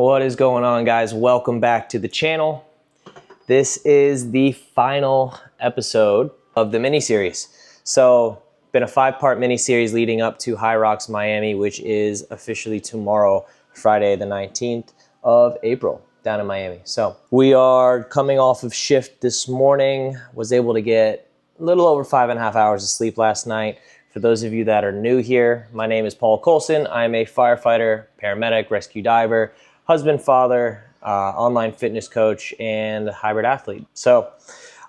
What is going on, guys? Welcome back to the channel. This is the final episode of the mini-series. So, been a 5-part mini-series leading up to HYROX Miami, which is officially tomorrow, Friday the 19th of April, down in Miami. So, we are coming off of shift this morning, was able to get a little over 5.5 hours of sleep last night. For those of you that are new here, my name is Paul Colson. I'm a firefighter, paramedic, rescue diver, husband, father, online fitness coach, and hybrid athlete. So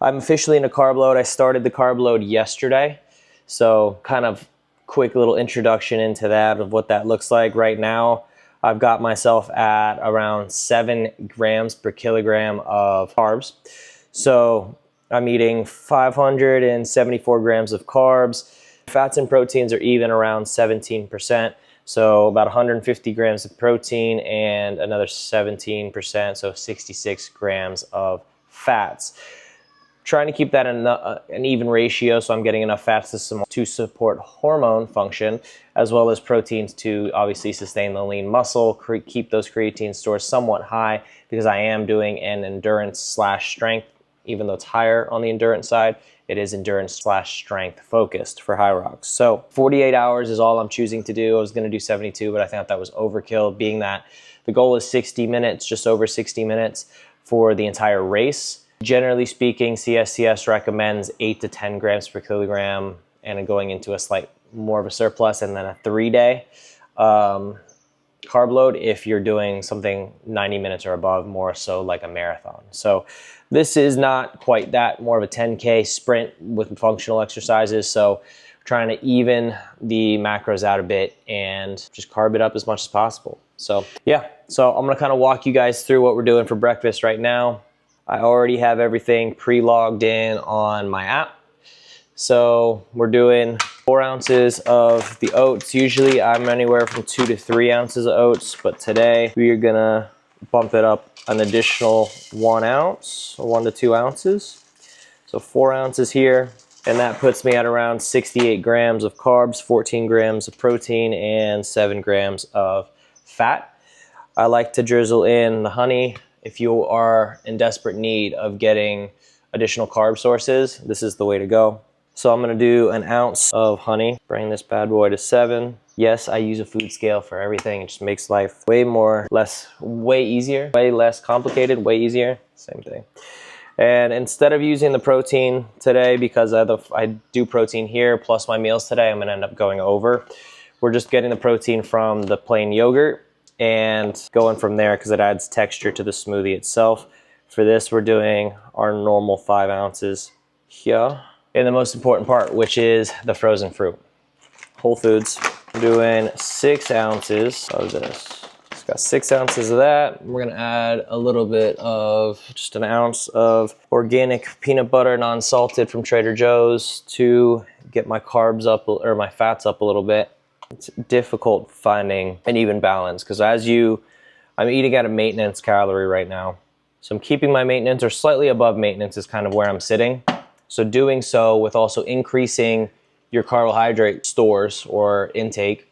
I'm officially in a carb load. I started the carb load yesterday. So kind of quick little introduction into that of what that looks like. Right now, I've got myself at around 7 grams per kilogram of carbs. So I'm eating 574 grams of carbs. Fats and proteins are even around 17%. So about 150 grams of protein and another 17%, so 66 grams of fats. Trying to keep that in an even ratio, so I'm getting enough fats to support hormone function, as well as proteins to obviously sustain the lean muscle, keep those creatine stores somewhat high, because I am doing an endurance/strength, even though it's higher on the endurance side. It is endurance/strength focused for HYROX. So 48 hours is all I'm choosing to do. I was going to do 72, but I thought that was overkill, being that the goal is 60 minutes, just over 60 minutes for the entire race. Generally speaking, CSCS recommends 8 to 10 grams per kilogram and going into a slight more of a surplus, and then a 3-day carb load if you're doing something 90 minutes or above, more so like a marathon. So this is not quite that, more of a 10K sprint with functional exercises. So trying to even the macros out a bit and just carb it up as much as possible. So yeah, so I'm gonna kind of walk you guys through what we're doing for breakfast right now. I already have everything pre-logged in on my app. So we're doing 4 ounces of the oats. Usually I'm anywhere from 2 to 3 ounces of oats, but today we are gonna bump it up an additional 1 ounce, or 1 to 2 ounces. So 4 ounces here, and that puts me at around 68 grams of carbs, 14 grams of protein, and 7 grams of fat. I like to drizzle in the honey. If you are in desperate need of getting additional carb sources, this is the way to go. So I'm gonna do an ounce of honey, bring this bad boy to 7. Yes, I use a food scale for everything. It just makes life way easier, way less complicated, way easier, same thing. And instead of using the protein today, because I do protein here plus my meals today, I'm gonna end up going over. We're just getting the protein from the plain yogurt and going from there because it adds texture to the smoothie itself. For this, we're doing our normal 5 ounces here. And the most important part, which is the frozen fruit. Whole Foods. I'm doing 6 ounces of this. It's got 6 ounces of that. We're gonna add a little bit of, just an ounce of organic peanut butter, non-salted from Trader Joe's, to get my carbs up, or my fats up a little bit. It's difficult finding an even balance, because I'm eating at a maintenance calorie right now. So I'm keeping my maintenance, or slightly above maintenance is kind of where I'm sitting. So doing so with also increasing your carbohydrate stores or intake,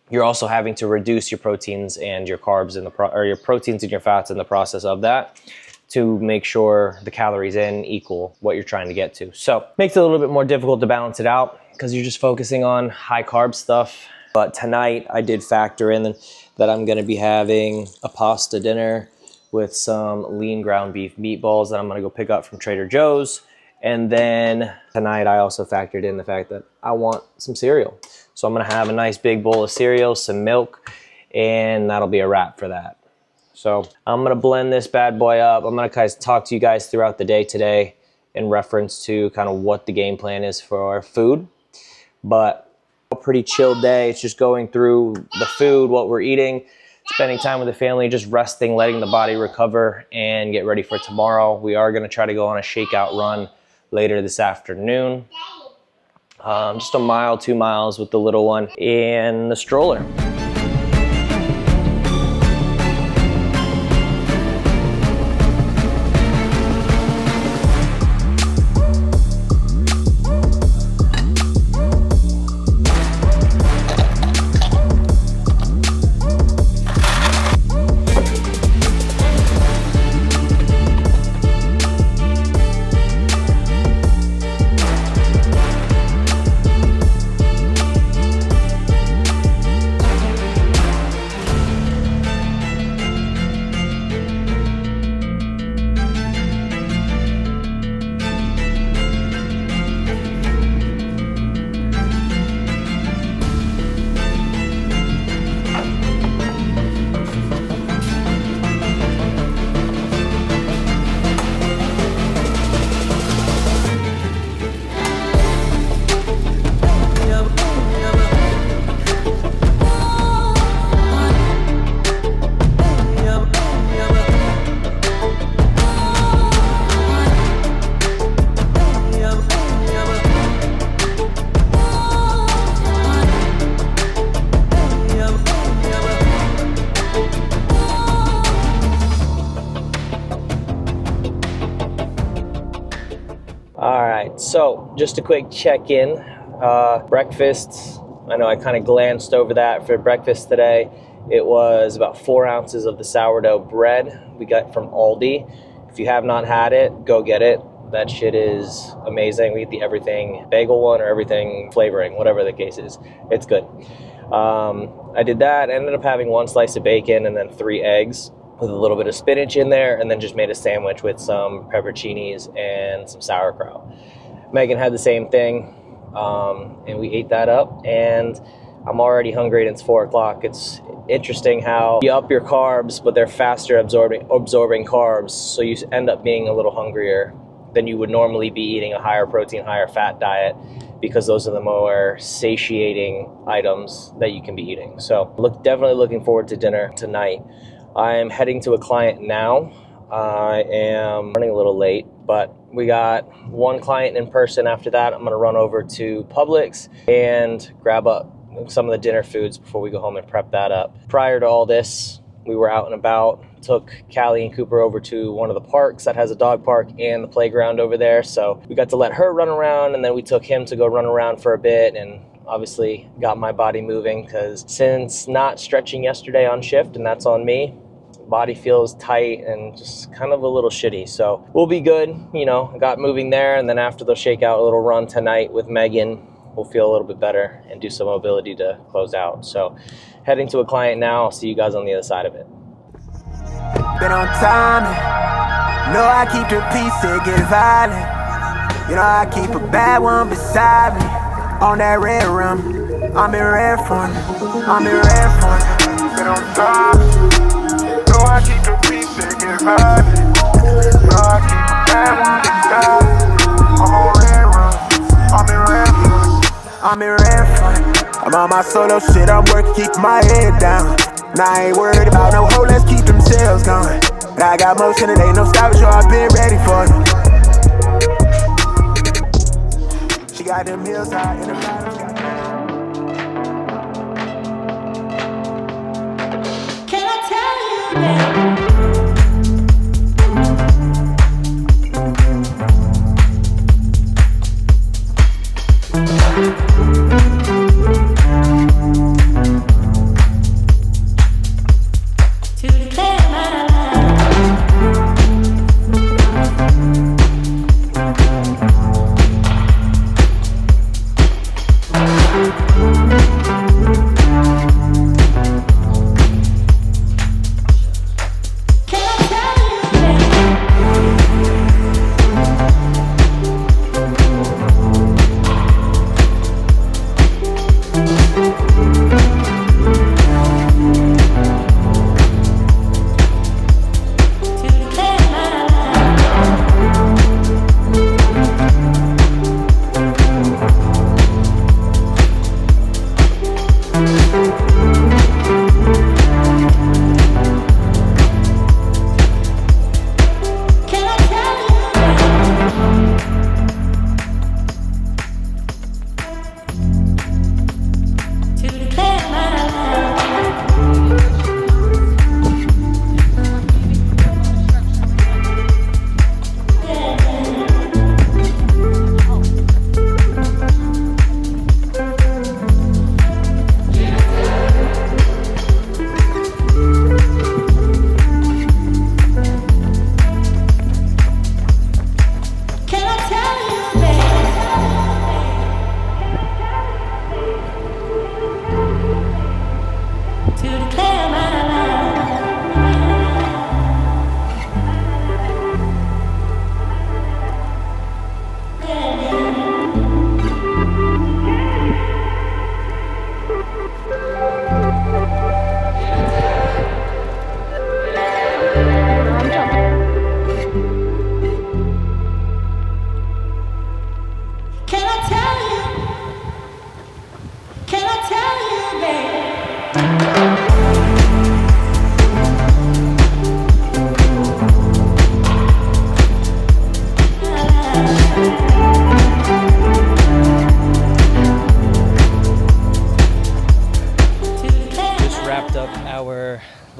you're also having to reduce your proteins and your carbs or your proteins and your fats in the process of that, to make sure the calories in equal what you're trying to get to. So makes it a little bit more difficult to balance it out because you're just focusing on high carb stuff. But tonight I did factor in that I'm gonna be having a pasta dinner with some lean ground beef meatballs that I'm gonna go pick up from Trader Joe's. And then tonight I also factored in the fact that I want some cereal. So I'm gonna have a nice big bowl of cereal, some milk, and that'll be a wrap for that. So I'm gonna blend this bad boy up. I'm gonna kind of talk to you guys throughout the day today in reference to kind of what the game plan is for our food. But a pretty chilled day. It's just going through the food, what we're eating, spending time with the family, just resting, letting the body recover and get ready for tomorrow. We are gonna try to go on a shakeout run later this afternoon. Just a mile, 2 miles with the little one in the stroller. right, so just a quick check-in. Breakfast, I know I kind of glanced over that. For breakfast today, it was about 4 ounces of the sourdough bread we got from Aldi. If you have not had it, go get it. That shit is amazing. We get the everything bagel one or everything flavoring, whatever the case is. It's good. I did that. I ended up having 1 slice of bacon and then 3 eggs with a little bit of spinach in there, and then just made a sandwich with some pepperoncinis and some sauerkraut. Megan had the same thing, and we ate that up, and I'm already hungry and it's 4 o'clock. It's interesting how you up your carbs, but they're faster absorbing carbs, so you end up being a little hungrier than you would normally be eating a higher protein, higher fat diet, because those are the more satiating items that you can be eating. So definitely looking forward to dinner tonight. I'm heading to a client now. I am running a little late, but we got 1 client in person. After that, I'm gonna run over to Publix and grab up some of the dinner foods before we go home and prep that up. Prior to all this, we were out and about, took Callie and Cooper over to one of the parks that has a dog park and the playground over there. So we got to let her run around, and then we took him to go run around for a bit, and obviously got my body moving, because since not stretching yesterday on shift, and that's on me, body feels tight and just kind of a little shitty. So we'll be good. You know, got moving there, and then after the shakeout, a little run tonight with Megan, we'll feel a little bit better and do some mobility to close out. So heading to a client now. I'll see you guys on the other side of it. Been on time, know I keep the peace, it get violent. You know I keep a bad one beside me. On that red rum, I'm in red form, I'm in red form. Been on time. No, I keep the peace, it get violent. No, I keep a bad one beside me. I'm on red run, I'm in red front, I'm in red front. I'm on my solo shit, I'm working, keep my head down. Now I ain't worried about no hoe, let's keep them shells going. And I got motion, it ain't no stopping, so I've been ready for them. She got them heels out in the bottom.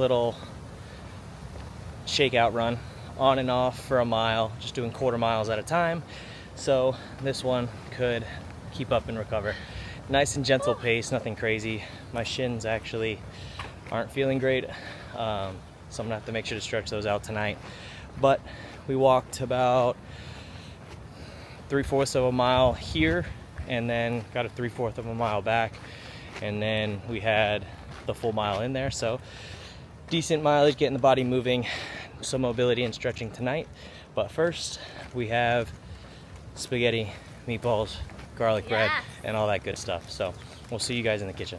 little shakeout run on and off for a mile, just doing quarter miles at a time. so this one could keep up and recover. Nice and gentle pace, nothing crazy. My shins actually aren't feeling great, so I'm gonna have to make sure to stretch those out tonight. But we walked about 3/4 of a mile here, and then got a 3/4 of a mile back, and then we had the full mile in there. So decent mileage, getting the body moving, some mobility and stretching tonight. But first we have spaghetti, meatballs, garlic bread, and all that good stuff. So we'll see you guys in the kitchen.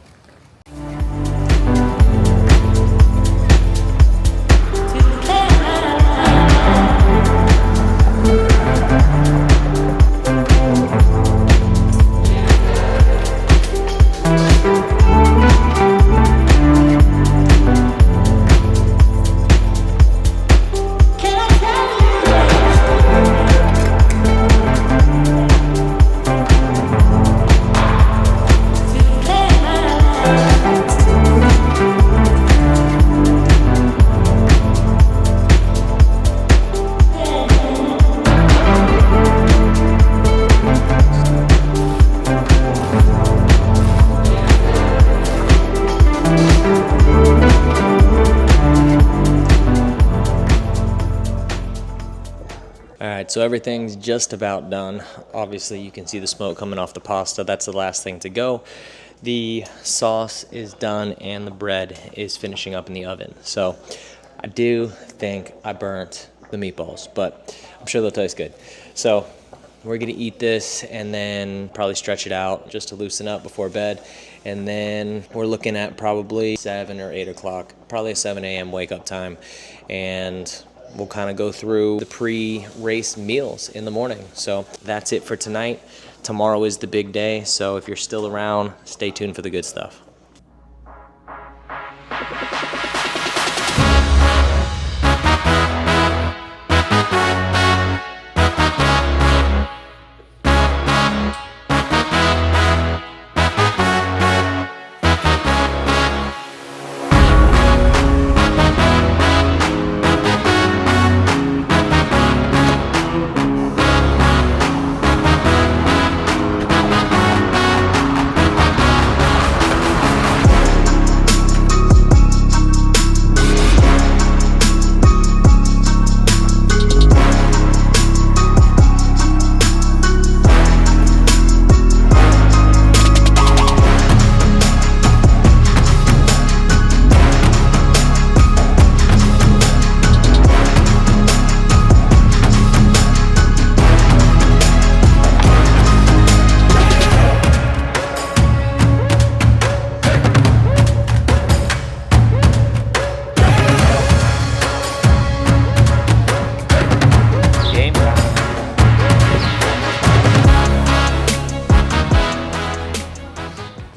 Alright, so everything's just about done. Obviously you can see the smoke coming off the pasta. That's the last thing to go. The sauce is done and the bread is finishing up in the oven. So I do think I burnt the meatballs, but I'm sure they'll taste good. So we're gonna eat this and then probably stretch it out just to loosen up before bed. And then we're looking at probably 7 or 8 o'clock, probably a 7 a.m. wake up time. And we'll kind of go through the pre-race meals in the morning. So that's it for tonight. Tomorrow is the big day, so if you're still around, stay tuned for the good stuff.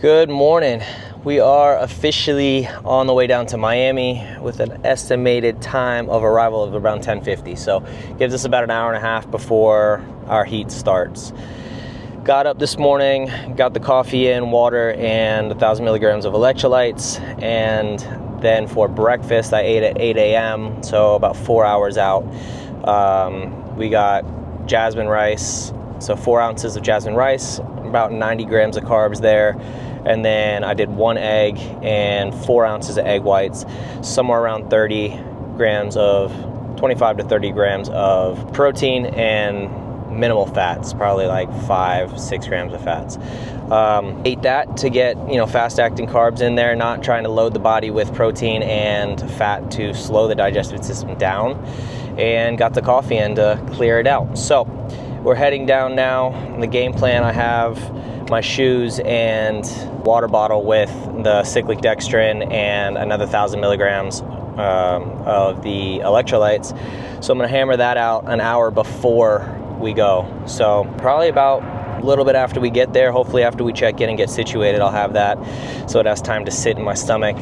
Good morning. We are officially on the way down to Miami with an estimated time of arrival of around 10:50. So gives us about an hour and a half before our heat starts. Got up this morning, got the coffee in, water, and 1,000 milligrams of electrolytes. And then for breakfast, I ate at 8 a.m., so about 4 hours out. We got jasmine rice, so 4 ounces of jasmine rice, about 90 grams of carbs there. And then I did 1 egg and 4 ounces of egg whites, somewhere around 25 to 30 grams of protein and minimal fats, probably like 5-6 grams of fats. Ate that to get, fast acting carbs in there, not trying to load the body with protein and fat to slow the digestive system down, and got the coffee in to clear it out. So we're heading down now. The game plan, I have my shoes and water bottle with the cyclic dextrin and another 1,000 milligrams of the electrolytes. So I'm gonna hammer that out an hour before we go. So probably about a little bit after we get there, hopefully after we check in and get situated, I'll have that so it has time to sit in my stomach.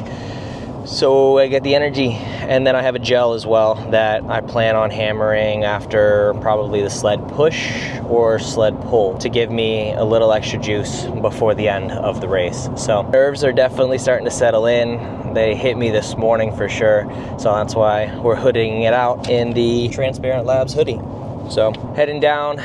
So I get the energy, and then I have a gel as well that I plan on hammering after probably the sled push or sled pull to give me a little extra juice before the end of the race. So nerves are definitely starting to settle in. They hit me this morning for sure, so that's why we're hooding it out in the Transparent Labs hoodie. So heading down,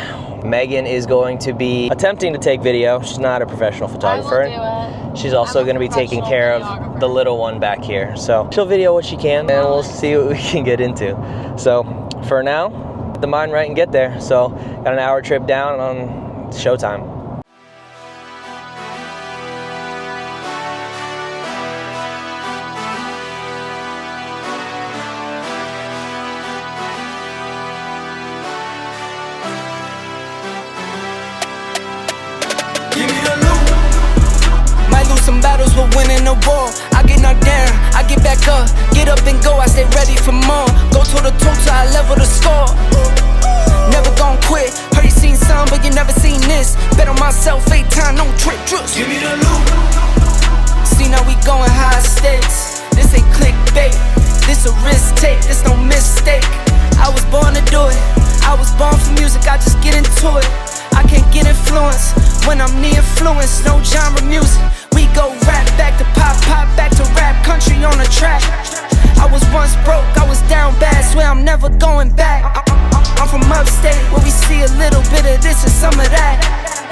Megan is going to be attempting to take video. She's not a professional photographer. I will do it. She's also going to be taking care of the little one back here. So she'll video what she can and we'll see what we can get into. So for now, get the mind right and get there. So got an hour trip down on showtime. Give me the loot. Might lose some battles, but winning the war. I get knocked down, I get back up, get up and go. I stay ready for more. Go toe to toe till I level the score. Never gon' quit. Heard you seen some, but you never seen this. Bet on myself 8 times, no trick, trust. Give me the loot. See now we going high stakes. This ain't clickbait. This a risk take. This no mistake. I was born to do it. I was born for music. I just get into it. I can't get influence when I'm near influence. No genre music. We go rap back to pop, pop back to rap. Country on the track. I was once broke, I was down bad. Swear I'm never going back. I'm from upstate where we see a little bit of this and some of that.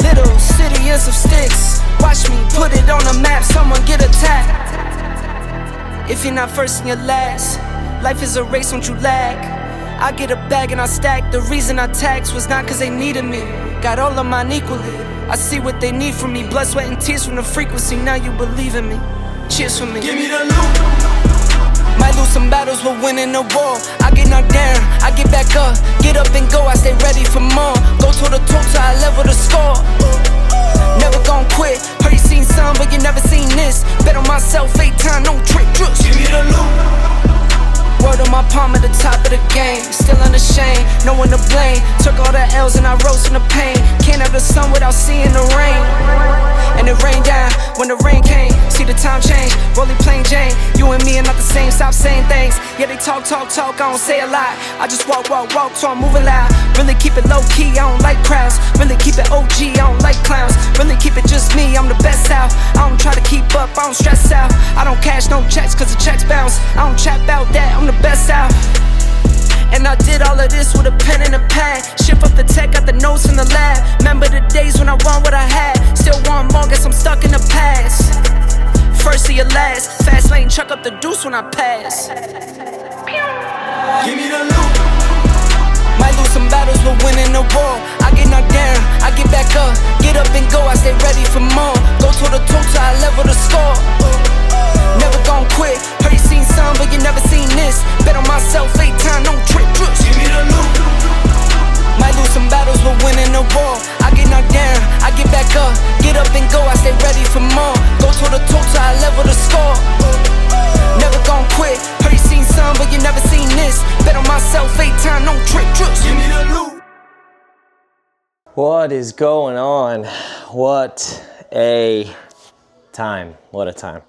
Little city and some sticks. Watch me put it on the map. Someone get attacked. If you're not first, you're last. Life is a race, don't you lag. I get a bag and I stack. The reason I taxed was not cause they needed me. Got all of mine equally. I see what they need from me. Blood, sweat, and tears from the frequency. Now you believe in me. Cheers for me. Give me the loot. Might lose some battles, but winning the war. I get knocked down, I get back up, get up and go. I stay ready for more. Go toe to toe till I level the score. Never gon' quit. Heard you seen some, but you never seen this. Bet on myself 8 times, no trick, trust. Give me the loot. Word on my palm at the top of the game. Still unashamed, no one to blame. Took all the L's and I rose from the pain. Can't have the sun without seeing the rain. And it rained down when the rain came. See the time change, rolling plain Jane. You and me are not the same, stop saying things. Yeah, they talk, I don't say a lot. I just walk, so I'm moving loud. Really keep it low key, I don't like crowds. Really keep it OG, I don't like clowns. Really keep it just me, I'm the best out. I don't try to keep up, I don't stress out. I don't cash no checks cause the checks bounce. I don't chat about that, I'm the best out. And I did all of this with a pen and a pad. Shift up the tech, got the notes in the lab. Remember the days when I want what I had. Still want more, guess I'm stuck in the past. First or your last. Fast lane, chuck up the deuce when I pass. Give me the loot. Might lose some battles, but winning the war. I get knocked down, I get back up, get up and go. I stay ready for more. Go toe to toe till I level the score. Never gon' quit. Heard you seen some, but you never seen this. Bet on myself 8 times, no trick, trust. Give me the loot. Might lose some battles, but winning the war. I get knocked down, I get back up, get up and go. I stay ready for more. Go toe to toe till I level the score. Never gon' quit. Heard you seen some, but you never seen this. Bet on myself 8 times, no trick, trust. Give me the loot. What is going on? What a time. What a time.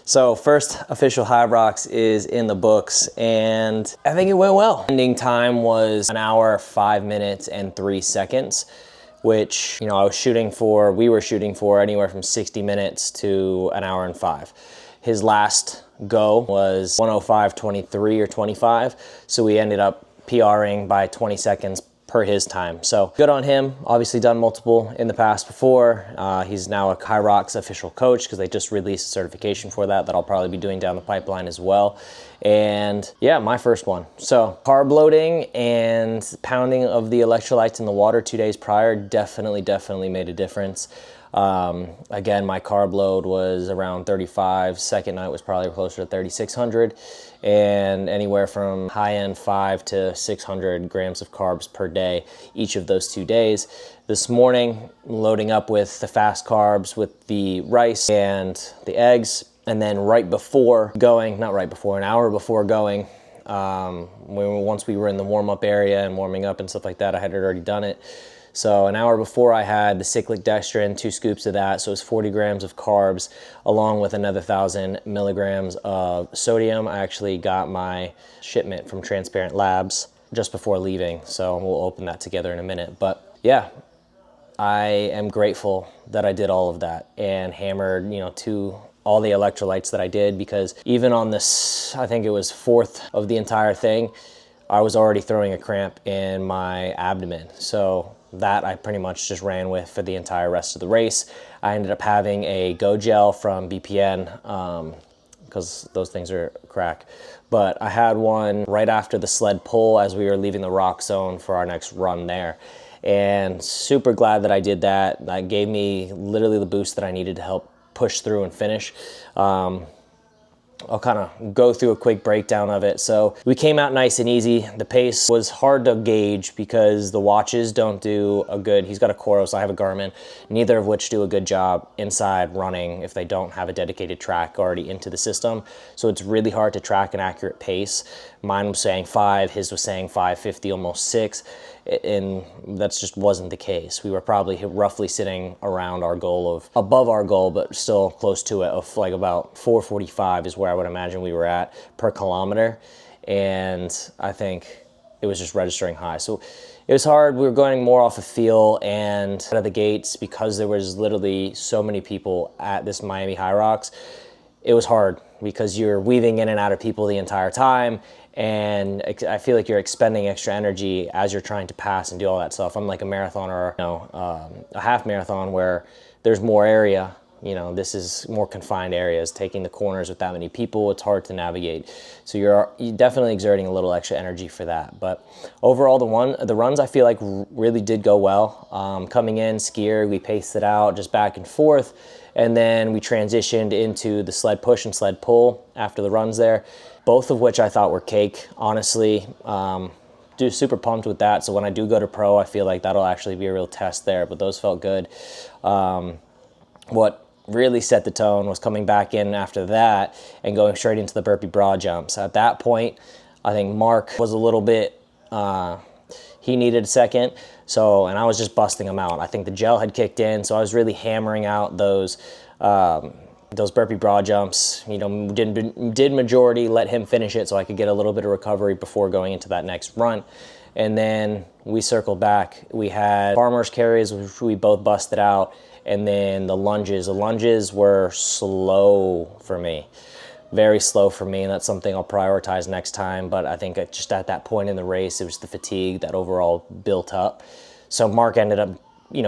So first official HYROX is in the books and I think it went well. Ending time was 1 hour, 5 minutes and 3 seconds, which, you know, we were shooting for anywhere from 60 minutes to 1 hour and 5. His last go was 1:05:23 or 25. So we ended up PRing by 20 seconds per his time. So good on him. Obviously done multiple in the past before. He's now a HYROX official coach because they just released a certification for that I'll probably be doing down the pipeline as well. And yeah, my first one. So carb loading and pounding of the electrolytes in the water 2 days prior definitely made a difference. Again, my carb load was around 35. Second night was probably closer to 3,600, and anywhere from high end 500 to 600 grams of carbs per day each of those 2 days. This morning, loading up with the fast carbs with the rice and the eggs, and then right before going, not right before, an hour before going, once we were in the warm-up area and warming up and stuff like that, I had already done it. So an hour before I had the cyclic dextrin, 2 scoops of that, so it's 40 grams of carbs, along with another 1,000 milligrams of sodium. I actually got my shipment from Transparent Labs just before leaving, so we'll open that together in a minute. But yeah, I am grateful that I did all of that and hammered, all the electrolytes that I did, because even on this, I think it was 4th of the entire thing, I was already throwing a cramp in my abdomen. So that I pretty much just ran with for the entire rest of the race. I ended up having a Go Gel from BPN, because those things are crack. But I had one right after the sled pull as we were leaving the rock zone for our next run there. And super glad that I did that. That gave me literally the boost that I needed to help push through and finish. I'll kind of go through a quick breakdown of it. So we came out nice and easy. The pace was hard to gauge because the watches don't do a good, he's got a Coros, I have a Garmin, neither of which do a good job inside running if they don't have a dedicated track already into the system. So it's really hard to track an accurate pace. Mine was saying 5, his was saying 5:50, almost 6. And that just wasn't the case. We were probably roughly sitting around our goal of, above our goal, but still close to it, of like about 4:45 is where I would imagine we were at per kilometer. And I think it was just registering high. So it was hard. We were going more off of feel and out of the gates because there was literally so many people at this Miami HYROX. It was hard because you're weaving in and out of people the entire time. And I feel like you're expending extra energy as you're trying to pass and do all that stuff. Unlike a marathon or a half marathon where there's more area, this is more confined areas. Taking the corners with that many people, it's hard to navigate. So you're definitely exerting a little extra energy for that. But overall, the runs I feel like really did go well. Coming in, skier, we paced it out just back and forth. And then we transitioned into the sled push and sled pull after the runs there, both of which I thought were cake, honestly. Super pumped with that. So when I do go to pro, I feel like that'll actually be a real test there, but those felt good. What really set the tone was coming back in after that and going straight into the burpee broad jumps. At that point, I think Mark was a little bit, he needed a second. So, and I was just busting them out. I think the gel had kicked in, so I was really hammering out those burpee broad jumps. Did majority, let him finish it so I could get a little bit of recovery before going into that next run. And then we circled back. We had farmer's carries, which we both busted out, and then the lunges. The lunges were slow for me. Very slow for me, and that's something I'll prioritize next time. But I think just at that point in the race, it was the fatigue that overall built up. So Mark ended up,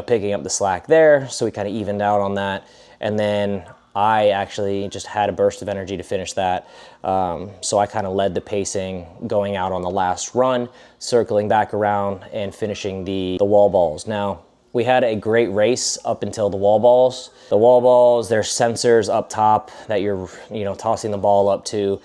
picking up the slack there. So we kind of evened out on that. And then I actually just had a burst of energy to finish that. So I kind of led the pacing going out on the last run, circling back around and finishing the wall balls. Now, we had a great race up until the wall balls. The wall balls, there's sensors up top that you're, tossing the ball up to.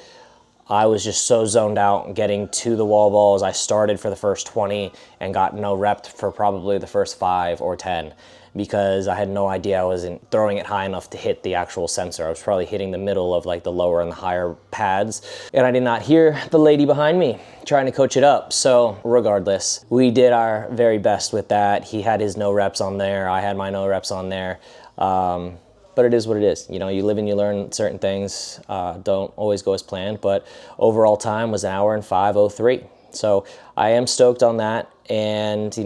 I was just so zoned out getting to the wall balls. I started for the first 20 and got no rep for probably the first 5 or 10 because I had no idea I wasn't throwing it high enough to hit the actual sensor. I was probably hitting the middle of like the lower and the higher pads. And I did not hear the lady behind me trying to coach it up. So regardless, we did our very best with that. He had his no reps on there. I had my no reps on there. But it is what it is. You live and you learn. Certain things don't always go as planned, but overall time was 1 hour and 5:03. So I am stoked on that. And,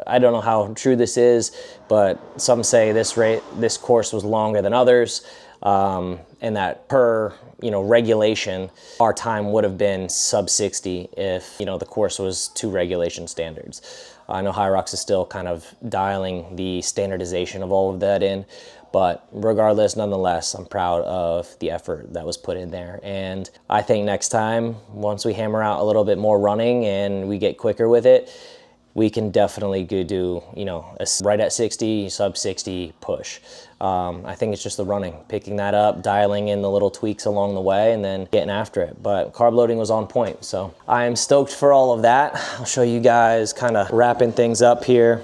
I don't know how true this is, but some say this course was longer than others, and that per, regulation, our time would have been sub 60 if, the course was to regulation standards. I know HYROX is still kind of dialing the standardization of all of that in, but regardless, nonetheless, I'm proud of the effort that was put in there. And I think next time, once we hammer out a little bit more running and we get quicker with it, we can definitely do, a right at 60, sub 60 push. I think it's just the running, picking that up, dialing in the little tweaks along the way, and then getting after it. But carb loading was on point, so I am stoked for all of that. I'll show you guys kind of wrapping things up here.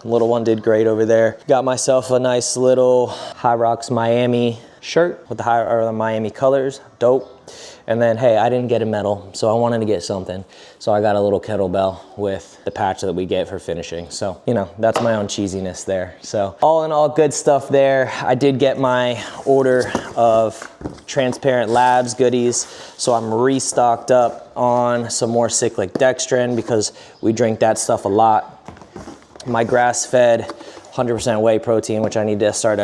Little one did great over there. Got myself a nice little HYROX Miami shirt with the Miami colors, dope. And then, hey, I didn't get a medal, so I wanted to get something. So I got a little kettlebell with the patch that we get for finishing. So, that's my own cheesiness there. So all in all, good stuff there. I did get my order of Transparent Labs goodies. So I'm restocked up on some more cyclic dextrin because we drink that stuff a lot. My grass-fed 100% whey protein, which I need to start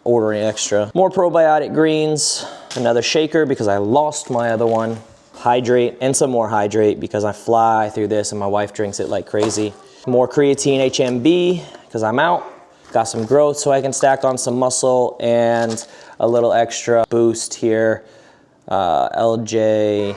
ordering extra. More probiotic greens, another shaker because I lost my other one. hydrate and some more hydrate because I fly through this and my wife drinks it like crazy. More creatine HMB because I'm out. Got some growth so I can stack on some muscle, and a little extra boost here, LJ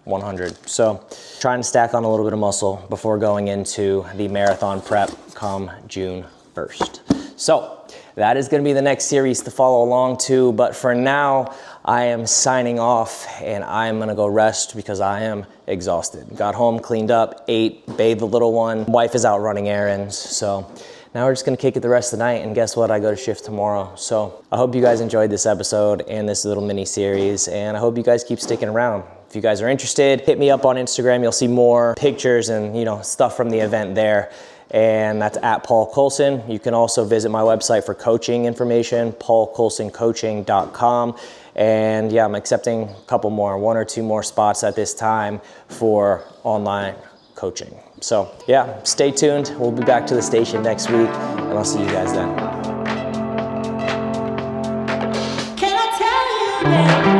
100. So trying to stack on a little bit of muscle before going into the marathon prep come June 1st. So that is gonna be the next series to follow along to, but for now, I am signing off and I'm gonna go rest because I am exhausted. Got home, cleaned up, ate, bathed the little one. Wife is out running errands, so now we're just gonna kick it the rest of the night, and guess what? I go to shift tomorrow. So I hope you guys enjoyed this episode and this little mini series, and I hope you guys keep sticking around. If you guys are interested, hit me up on Instagram. You'll see more pictures and stuff from the event there. And that's at Paul Coulson. You can also visit my website for coaching information, paulcoulsoncoaching.com. And yeah, I'm accepting a couple more, 1 or 2 more spots at this time for online coaching. So yeah, stay tuned. We'll be back to the station next week, and I'll see you guys then. Can I tell you that